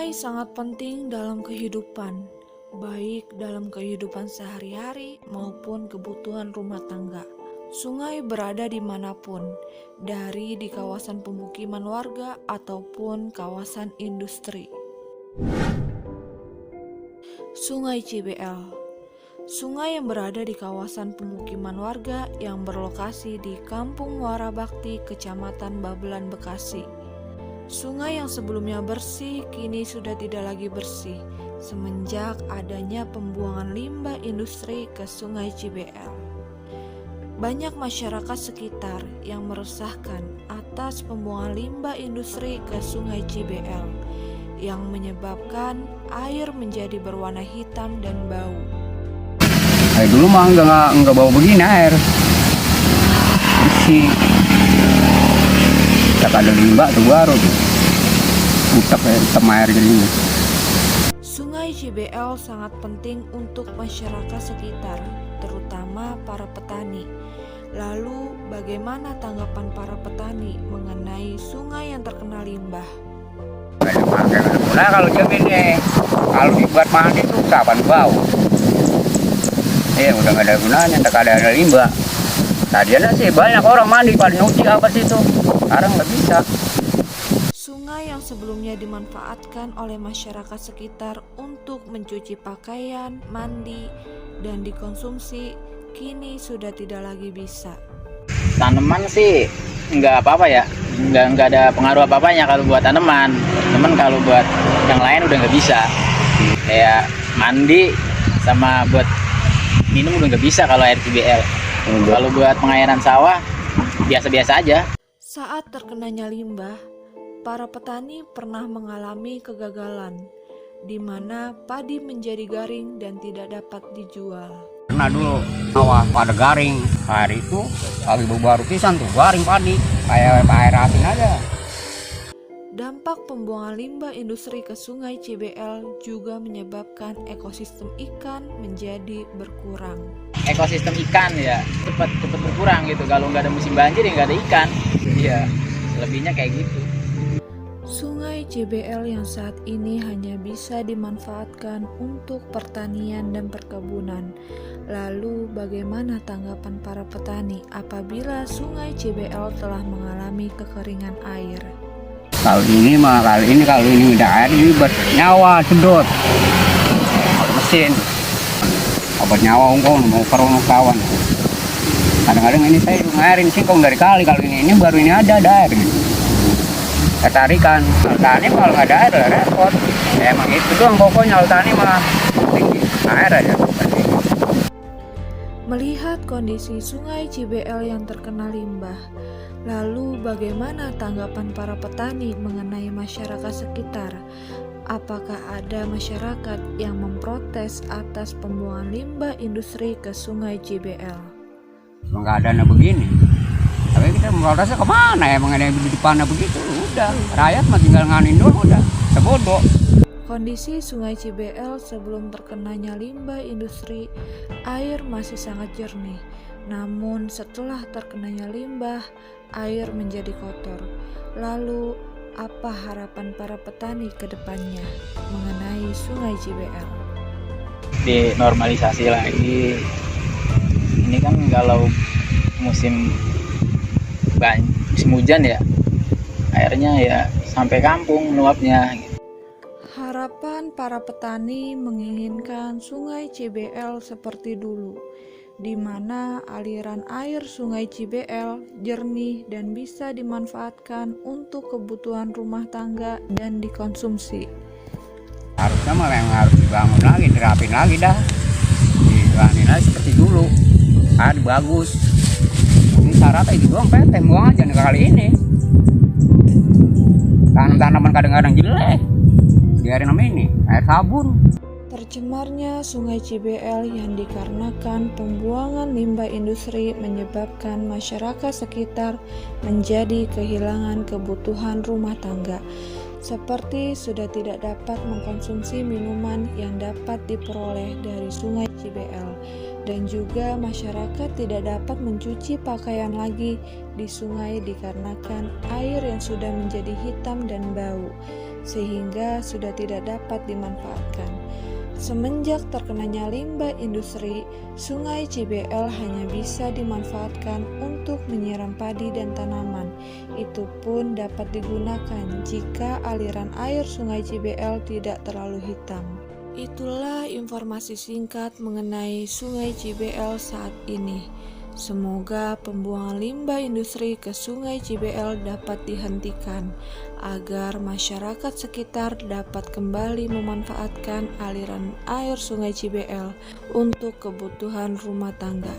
Sungai sangat penting dalam kehidupan, baik dalam kehidupan sehari-hari maupun kebutuhan rumah tangga. Sungai berada dimanapun, dari di kawasan pemukiman warga ataupun kawasan industri. Sungai Cibl, sungai yang berada di kawasan pemukiman warga yang berlokasi di Kampung Muara Bakti, Kecamatan Babelan, Bekasi. Sungai yang sebelumnya bersih kini sudah tidak lagi bersih semenjak adanya pembuangan limbah industri ke Sungai Cibl. Banyak masyarakat sekitar yang meresahkan atas pembuangan limbah industri ke Sungai Cibl yang menyebabkan air menjadi berwarna hitam dan bau. Dulu mah enggak bau begini air bersih. Tak ada limbah tuh baru utak hitam air jadinya. Sungai Cibl sangat penting untuk masyarakat sekitar, terutama para petani. Lalu bagaimana tanggapan para petani mengenai sungai yang terkena limbah? Nah, kalau jaminnya kalau dibuat mandi tuh kapan bau? Udah nggak ada gunanya, tak ada limbah. Tadinya sih banyak orang mandi pada nyuci apa sih itu, sekarang nggak bisa. Sungai yang sebelumnya dimanfaatkan oleh masyarakat sekitar untuk mencuci pakaian, mandi, dan dikonsumsi, kini sudah tidak lagi bisa. Tanaman sih nggak apa-apa ya, nggak ada pengaruh apa-apanya kalau buat tanaman. Teman kalau buat yang lain udah nggak bisa. Kayak mandi sama buat minum udah nggak bisa kalau air Cibl. Kalau buat pengairan sawah biasa-biasa aja. Saat terkenanya limbah, para petani pernah mengalami kegagalan, di mana padi menjadi garing dan tidak dapat dijual. Karena dulu sawah pada garing, hari itu lagi baru pisan tuh garing padi, kayak air asin aja. Dampak pembuangan limbah industri ke Sungai Cibl juga menyebabkan ekosistem ikan menjadi berkurang. Ekosistem ikan ya cepat berkurang gitu. Kalau nggak ada musim banjir ya nggak ada ikan. Iya, lebihnya kayak gitu. Sungai Cibl yang saat ini hanya bisa dimanfaatkan untuk pertanian dan perkebunan. Lalu bagaimana tanggapan para petani apabila Sungai Cibl telah mengalami kekeringan air? Kalau ini udah air ini bernyawa sedot. Mesin. Obat nyawa ungkong mau kerungu kawan. Kadang-kadang ini saya ngairin singkong dari kali, kalau ini baru ini ada air. Tarikan, tani kalau nggak ada air lah repot. Emang itu doang pokoknya tani mah tinggi air aja. Melihat kondisi Sungai Cibl yang terkena limbah, lalu bagaimana tanggapan para petani mengenai masyarakat sekitar? Apakah ada masyarakat yang memprotes atas pembuangan limbah industri ke Sungai Cibl? Nggak ada begini. Tapi kita memprotesnya kemana ya? Mengenai di depannya begitu, udah. Rakyat mah tinggal nganin doang udah. Sebodoh. Kondisi Sungai Cibl sebelum terkenanya limbah industri, air masih sangat jernih. Namun setelah terkenanya limbah, air menjadi kotor. Lalu, apa harapan para petani ke depannya mengenai Sungai Cibl? Dinormalisasi lagi. Ini kan kalau musim hujan ya, airnya ya sampai kampung meluapnya. Harapan para petani menginginkan Sungai Cibl seperti dulu, di mana aliran air Sungai Cibl jernih dan bisa dimanfaatkan untuk kebutuhan rumah tangga dan dikonsumsi. Harusnya malah yang harus dibangun lagi, dirapin lagi dah. Dibangun lagi seperti dulu. Bagus. Ini syaratnya itu doang, PT buang aja nih kali ini. Tanaman kadang-kadang jelek. Biarin sama ini, air sabun. Tercemarnya Sungai Cibl yang dikarenakan pembuangan limbah industri menyebabkan masyarakat sekitar menjadi kehilangan kebutuhan rumah tangga, seperti sudah tidak dapat mengkonsumsi minuman yang dapat diperoleh dari Sungai Cibl, dan juga masyarakat tidak dapat mencuci pakaian lagi di sungai dikarenakan air yang sudah menjadi hitam dan bau. sehingga sudah tidak dapat dimanfaatkan. Semenjak terkenanya limbah industri, Sungai Cibeel hanya bisa dimanfaatkan untuk menyiram padi dan tanaman. Itu pun dapat digunakan jika aliran air Sungai Cibeel tidak terlalu hitam. Itulah informasi singkat mengenai Sungai Cibeel saat ini. Semoga pembuangan limbah industri ke Sungai Cibeel dapat dihentikan agar masyarakat sekitar dapat kembali memanfaatkan aliran air Sungai Cibeel untuk kebutuhan rumah tangga.